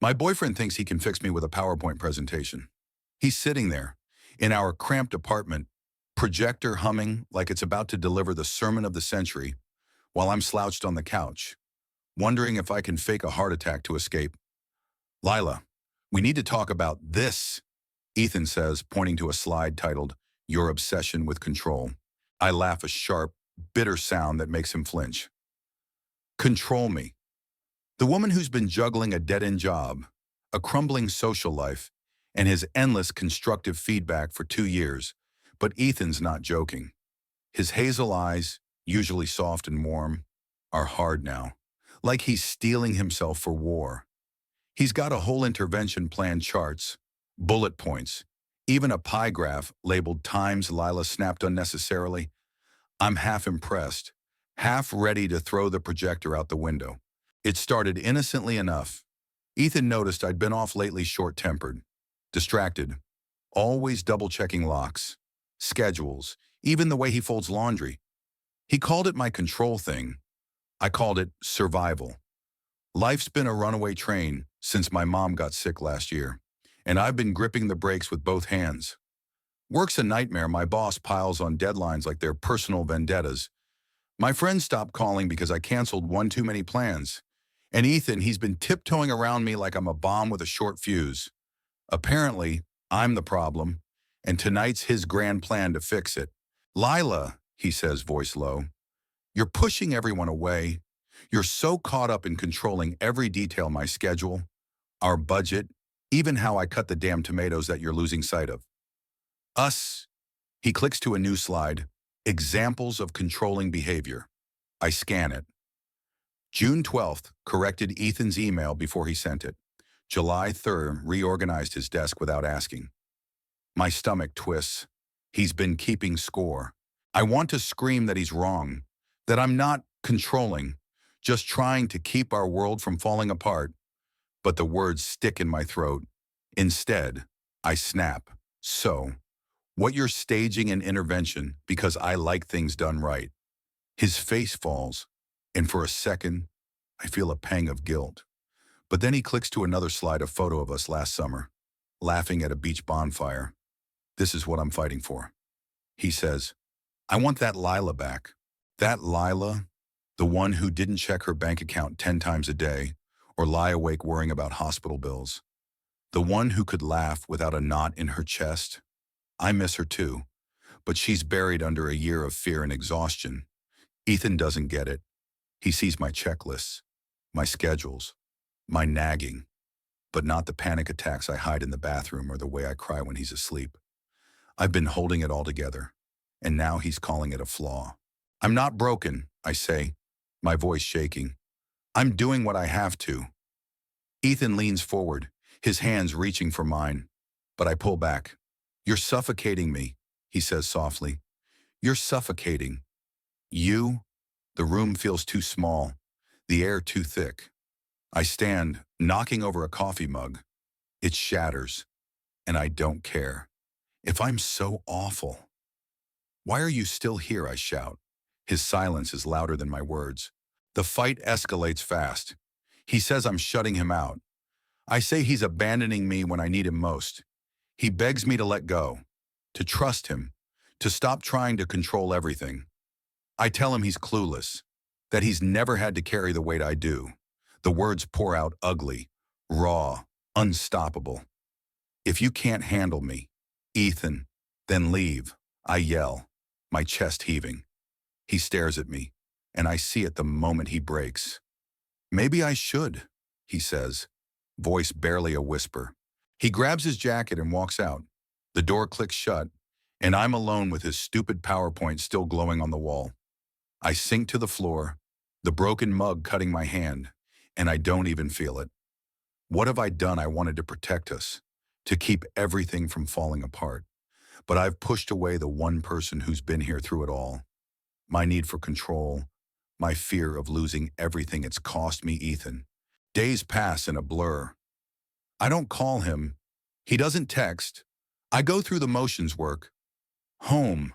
My boyfriend thinks he can fix me with a PowerPoint presentation. He's sitting there, in our cramped apartment, projector humming like it's about to deliver the sermon of the century, while I'm slouched on the couch, wondering if I can fake a heart attack to escape. Lila, we need to talk about this, Ethan says, pointing to a slide titled, Your Obsession with Control. I laugh a sharp, bitter sound that makes him flinch. Control me. The woman who's been juggling a dead-end job, a crumbling social life, and his endless constructive feedback for 2 years. But Ethan's not joking. His hazel eyes, usually soft and warm, are hard now, like he's steeling himself for war. He's got a whole intervention plan, charts, bullet points, even a pie graph labeled times Lila snapped unnecessarily. I'm half impressed, half ready to throw the projector out the window. It started innocently enough. Ethan noticed I'd been off lately, short-tempered, distracted, always double-checking locks, schedules, even the way he folds laundry. He called it my control thing. I called it survival. Life's been a runaway train since my mom got sick last year, and I've been gripping the brakes with both hands. Work's a nightmare. My boss piles on deadlines like they're personal vendettas. My friends stopped calling because I canceled one too many plans. And Ethan, he's been tiptoeing around me like I'm a bomb with a short fuse. Apparently, I'm the problem, and tonight's his grand plan to fix it. Lila, he says, voice low, you're pushing everyone away. You're so caught up in controlling every detail, my schedule, our budget, even how I cut the damn tomatoes, that you're losing sight of us. He clicks to a new slide, examples of controlling behavior. I scan it. June 12th, corrected Ethan's email before he sent it. July 3rd, reorganized his desk without asking. My stomach twists. He's been keeping score. I want to scream that he's wrong, that I'm not controlling, just trying to keep our world from falling apart. But the words stick in my throat. Instead, I snap. So, what you're staging an intervention because I like things done right. His face falls, and for a second, I feel a pang of guilt. But then he clicks to another slide, a photo of us last summer, laughing at a beach bonfire. This is what I'm fighting for. He says, I want that Lila back. That Lila, the one who didn't check her bank account 10 times a day or lie awake worrying about hospital bills. The one who could laugh without a knot in her chest. I miss her too, but she's buried under a year of fear and exhaustion. Ethan doesn't get it. He sees my checklists, my schedules, my nagging, but not the panic attacks I hide in the bathroom or the way I cry when he's asleep. I've been holding it all together, and now he's calling it a flaw. I'm not broken, I say, my voice shaking. I'm doing what I have to. Ethan leans forward, his hands reaching for mine, but I pull back. You're suffocating me, he says softly. You're suffocating. You? The room feels too small, the air too thick. I stand, knocking over a coffee mug. It shatters, and I don't care. If I'm so awful, why are you still here? I shout. His silence is louder than my words. The fight escalates fast. He says I'm shutting him out. I say he's abandoning me when I need him most. He begs me to let go, to trust him, to stop trying to control everything. I tell him he's clueless, that he's never had to carry the weight I do. The words pour out ugly, raw, unstoppable. If you can't handle me, Ethan, then leave, I yell, my chest heaving. He stares at me, and I see it the moment he breaks. Maybe I should, he says, voice barely a whisper. He grabs his jacket and walks out. The door clicks shut, and I'm alone with his stupid PowerPoint still glowing on the wall. I sink to the floor, the broken mug cutting my hand, and I don't even feel it. What have I done? I wanted to protect us, to keep everything from falling apart. But I've pushed away the one person who's been here through it all. My need for control, my fear of losing everything it's cost me, Ethan. Days pass in a blur. I don't call him. He doesn't text. I go through the motions, work. Home.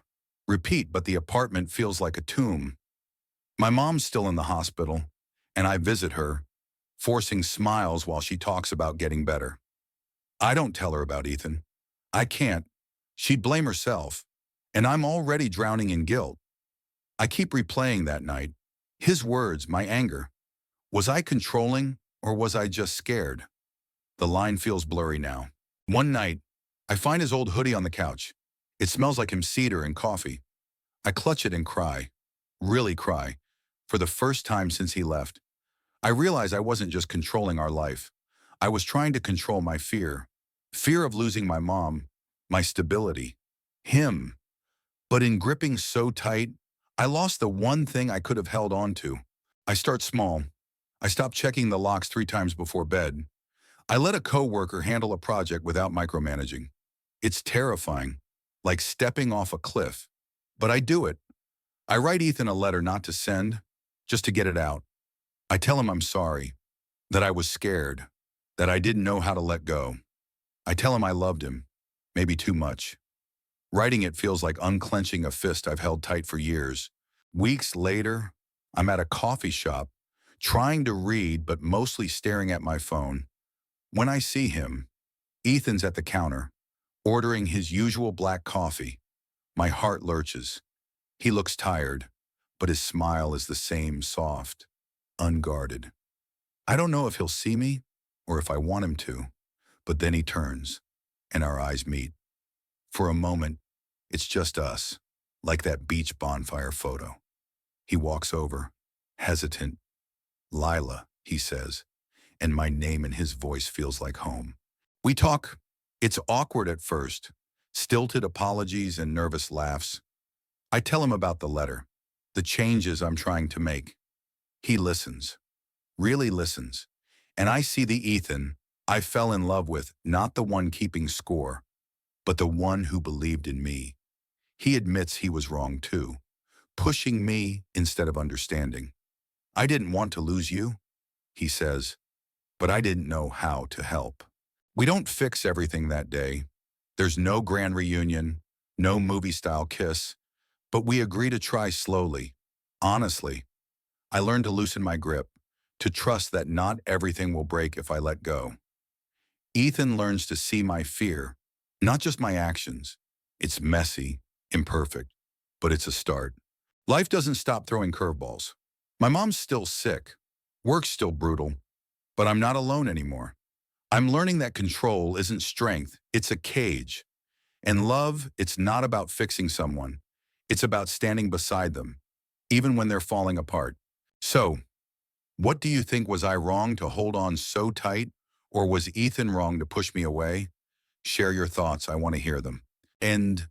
Repeat, but the apartment feels like a tomb. My mom's still in the hospital, and I visit her, forcing smiles while she talks about getting better. I don't tell her about Ethan. I can't. She'd blame herself. And I'm already drowning in guilt. I keep replaying that night. His words, my anger. Was I controlling or was I just scared? The line feels blurry now. One night, I find his old hoodie on the couch. It smells like him cedar and coffee. I clutch it and cry. Really cry. For the first time since he left. I realize I wasn't just controlling our life. I was trying to control my fear. Fear of losing my mom, my stability, him. But in gripping so tight, I lost the one thing I could have held on to. I start small. I stop checking the locks 3 times before bed. I let a coworker handle a project without micromanaging. It's terrifying, like stepping off a cliff. But I do it. I write Ethan a letter not to send, just to get it out. I tell him I'm sorry, that I was scared, that I didn't know how to let go. I tell him I loved him, maybe too much. Writing it feels like unclenching a fist I've held tight for years. Weeks later, I'm at a coffee shop, trying to read but mostly staring at my phone. When I see him, Ethan's at the counter, ordering his usual black coffee. My heart lurches. He looks tired, but his smile is the same soft, unguarded. I don't know if he'll see me or if I want him to, but then he turns, and our eyes meet. For a moment, it's just us, like that beach bonfire photo. He walks over, hesitant. Lila, he says, and my name in his voice feels like home. We talk. It's awkward at first, stilted apologies and nervous laughs. I tell him about the letter, the changes I'm trying to make. He listens, really listens, and I see the Ethan I fell in love with, not the one keeping score, but the one who believed in me. He admits he was wrong too, pushing me instead of understanding. I didn't want to lose you, he says, but I didn't know how to help. We don't fix everything that day. There's no grand reunion, no movie-style kiss, but we agree to try slowly. Honestly, I learned to loosen my grip, to trust that not everything will break if I let go. Ethan learns to see my fear, not just my actions. It's messy, imperfect, but it's a start. Life doesn't stop throwing curveballs. My mom's still sick, work's still brutal, but I'm not alone anymore. I'm learning that control isn't strength, it's a cage. And love, it's not about fixing someone. It's about standing beside them, even when they're falling apart. So, what do you think? Was I wrong to hold on so tight, or was Ethan wrong to push me away? Share your thoughts, I want to hear them. And